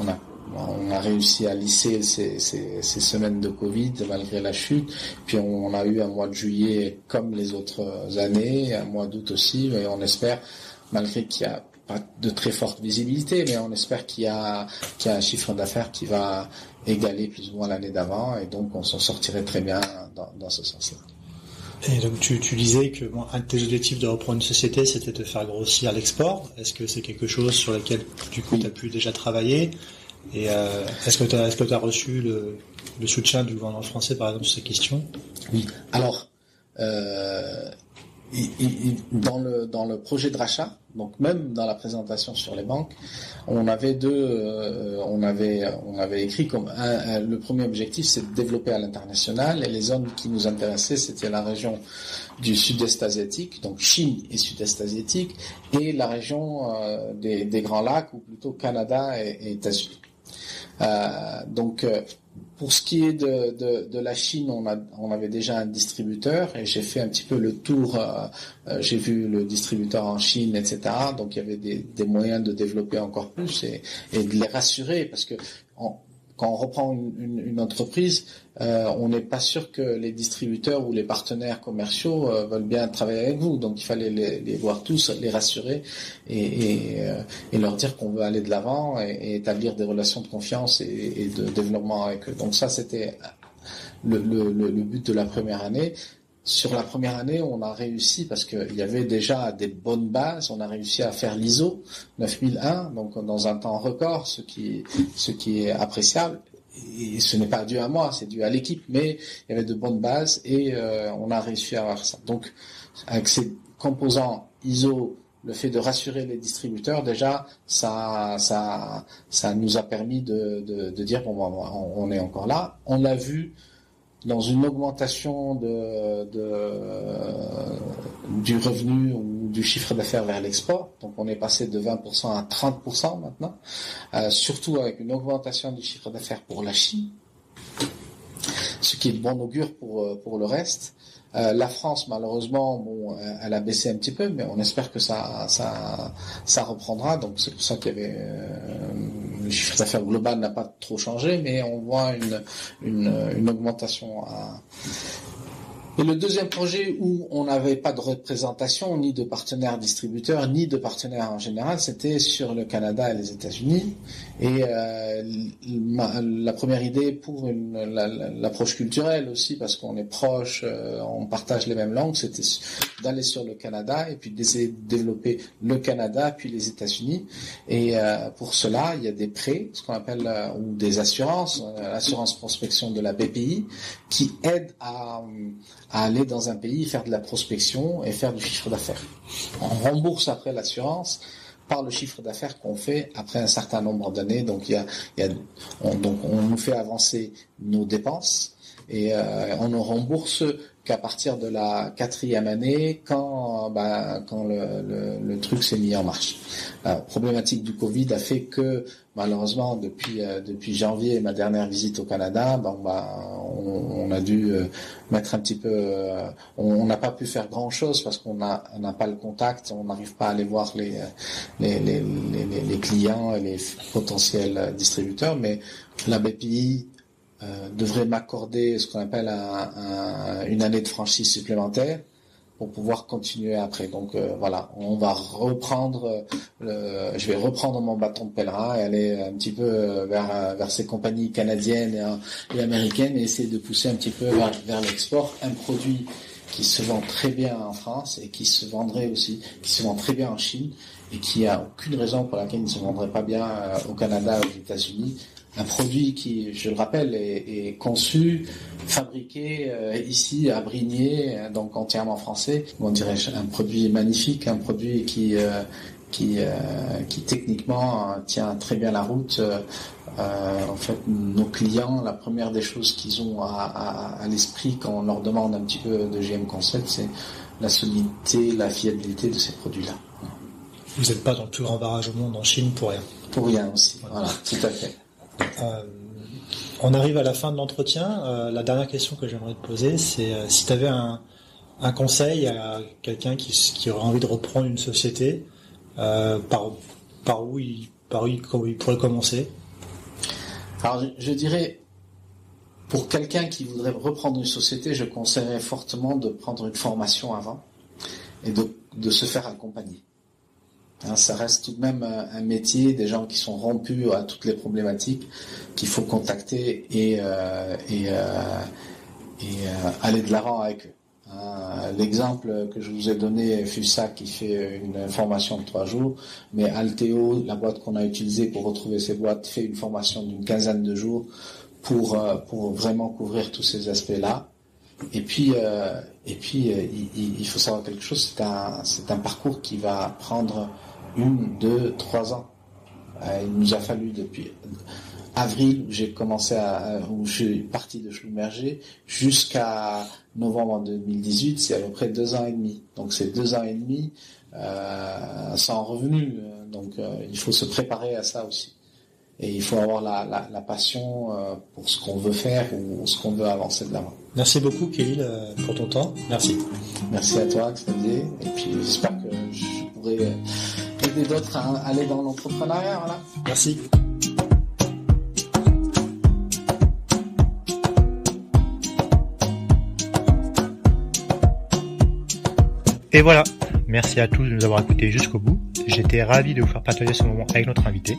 on a réussi à lisser ces semaines de Covid malgré la chute. Puis on a eu un mois de juillet comme les autres années, un mois d'août aussi, et on espère, malgré qu'il y a pas de très forte visibilité, mais on espère qu'il y a un chiffre d'affaires qui va égaler plus ou moins l'année d'avant, et donc on s'en sortirait très bien dans ce sens-là. Et donc tu disais que un de tes objectifs de reprendre une société, c'était de faire grossir l'export. Est-ce que c'est quelque chose sur lequel du coup tu as pu déjà travailler? Et est-ce que tu as reçu le soutien du gouvernement français par exemple sur ces questions? Oui. Alors dans le projet de rachat, donc même dans la présentation sur les banques, on avait on avait écrit comme le premier objectif, c'est de développer à l'international, et les zones qui nous intéressaient, c'était la région du sud-est asiatique, donc Chine et sud-est asiatique, et la région des Grands Lacs, ou plutôt Canada et États-Unis. Donc Pour ce qui est de la Chine, on avait déjà un distributeur et j'ai fait un petit peu le tour. J'ai vu le distributeur en Chine, etc. Donc il y avait des moyens de développer encore plus et de les rassurer parce que quand on reprend une entreprise, on n'est pas sûr que les distributeurs ou les partenaires commerciaux veulent bien travailler avec vous. Donc il fallait les voir tous, les rassurer et leur dire qu'on veut aller de l'avant et établir des relations de confiance et de développement avec eux. Donc ça, c'était le but de la première année. Sur la première année, on a réussi, parce qu'il y avait déjà des bonnes bases, on a réussi à faire l'ISO 9001, donc dans un temps record, ce qui est appréciable. Et ce n'est pas dû à moi, c'est dû à l'équipe, mais il y avait de bonnes bases et on a réussi à avoir ça. Donc, avec ces composants ISO, le fait de rassurer les distributeurs, déjà, ça nous a permis de dire, bon, on est encore là. On l'a vu dans une augmentation du revenu ou du chiffre d'affaires vers l'export. Donc on est passé de 20% à 30% maintenant, surtout avec une augmentation du chiffre d'affaires pour la Chine, ce qui est de bon augure pour le reste. La France, malheureusement, bon, elle a baissé un petit peu, mais on espère que ça reprendra. Donc c'est pour ça qu'il y avait le chiffre d'affaires global n'a pas trop changé, mais on voit une augmentation. Et le deuxième projet où on n'avait pas de représentation, ni de partenaires distributeurs, ni de partenaires en général, c'était sur le Canada et les États-Unis. Et la première idée pour l'approche culturelle aussi, parce qu'on est proche, on partage les mêmes langues, c'était d'aller sur le Canada et puis d'essayer de développer le Canada puis les États-Unis. Et pour cela, il y a des prêts, ce qu'on appelle ou des assurances, l'assurance prospection de la BPI, qui aident à aller dans un pays, faire de la prospection et faire du chiffre d'affaires. On rembourse après l'assurance par le chiffre d'affaires qu'on fait après un certain nombre d'années. Donc on nous fait avancer nos dépenses et on ne rembourse qu'à partir de la 4e année quand le truc s'est mis en marche. La problématique du Covid a fait que malheureusement depuis janvier, ma dernière visite au Canada, on a dû mettre un petit peu, on n'a pas pu faire grand chose parce qu'on n'a pas le contact, on n'arrive pas à aller voir les clients et les potentiels distributeurs, mais la BPI devrait m'accorder ce qu'on appelle une année de franchise supplémentaire pour pouvoir continuer après. Donc voilà, on va je vais reprendre mon bâton de pèlerin et aller un petit peu vers ces compagnies canadiennes et américaines et essayer de pousser un petit peu vers l'export un produit qui se vend très bien en France et qui se vend très bien en Chine et qui a aucune raison pour laquelle il ne se vendrait pas bien au Canada ou aux États-Unis. Un produit qui, je le rappelle, est conçu, fabriqué ici à Brigné, donc entièrement français. On dirait un produit magnifique, un produit qui techniquement tient très bien la route. En fait, nos clients, la première des choses qu'ils ont à l'esprit quand on leur demande un petit peu de GM Concept, c'est la solidité, la fiabilité de ces produits-là. Vous n'êtes pas dans le plus grand barrage au monde en Chine pour rien. Pour rien aussi, voilà, tout à fait. On arrive à la fin de l'entretien. La dernière question que j'aimerais te poser, c'est si tu avais un conseil à quelqu'un qui aurait envie de reprendre une société, par où il pourrait commencer. Alors je dirais, pour quelqu'un qui voudrait reprendre une société, je conseillerais fortement de prendre une formation avant et de se faire accompagner. Ça reste tout de même un métier, des gens qui sont rompus à toutes les problématiques qu'il faut contacter et aller de l'avant avec eux. L'exemple que je vous ai donné, FUSA qui fait une formation de 3 jours, mais Alteo, la boîte qu'on a utilisée pour retrouver ces boîtes, fait une formation d'une 15aine de jours pour vraiment couvrir tous ces aspects-là. Et puis il faut savoir quelque chose, c'est un parcours qui va prendre 1, 2, 3 ans. Il nous a fallu depuis avril où où je suis parti de Schlumberger jusqu'à novembre 2018, c'est à peu près 2 ans et demi. Donc c'est 2 ans et demi sans revenu. Donc il faut se préparer à ça aussi. et il faut avoir la passion pour ce qu'on veut faire ou ce qu'on veut avancer de l'avant. Merci beaucoup, Khalil, pour ton temps. Merci. Merci à toi, Xavier, et puis j'espère que je pourrai aider d'autres à aller dans l'entrepreneuriat. Voilà. Merci. Et voilà, merci à tous de nous avoir écoutés jusqu'au bout. J'étais ravi de vous faire partager ce moment avec notre invité.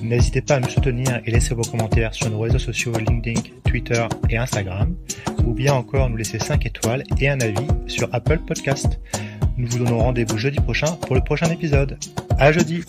N'hésitez pas à nous soutenir et laisser vos commentaires sur nos réseaux sociaux LinkedIn, Twitter et Instagram, ou bien encore nous laisser 5 étoiles et un avis sur Apple Podcast. Nous vous donnons rendez-vous jeudi prochain pour le prochain épisode. À jeudi!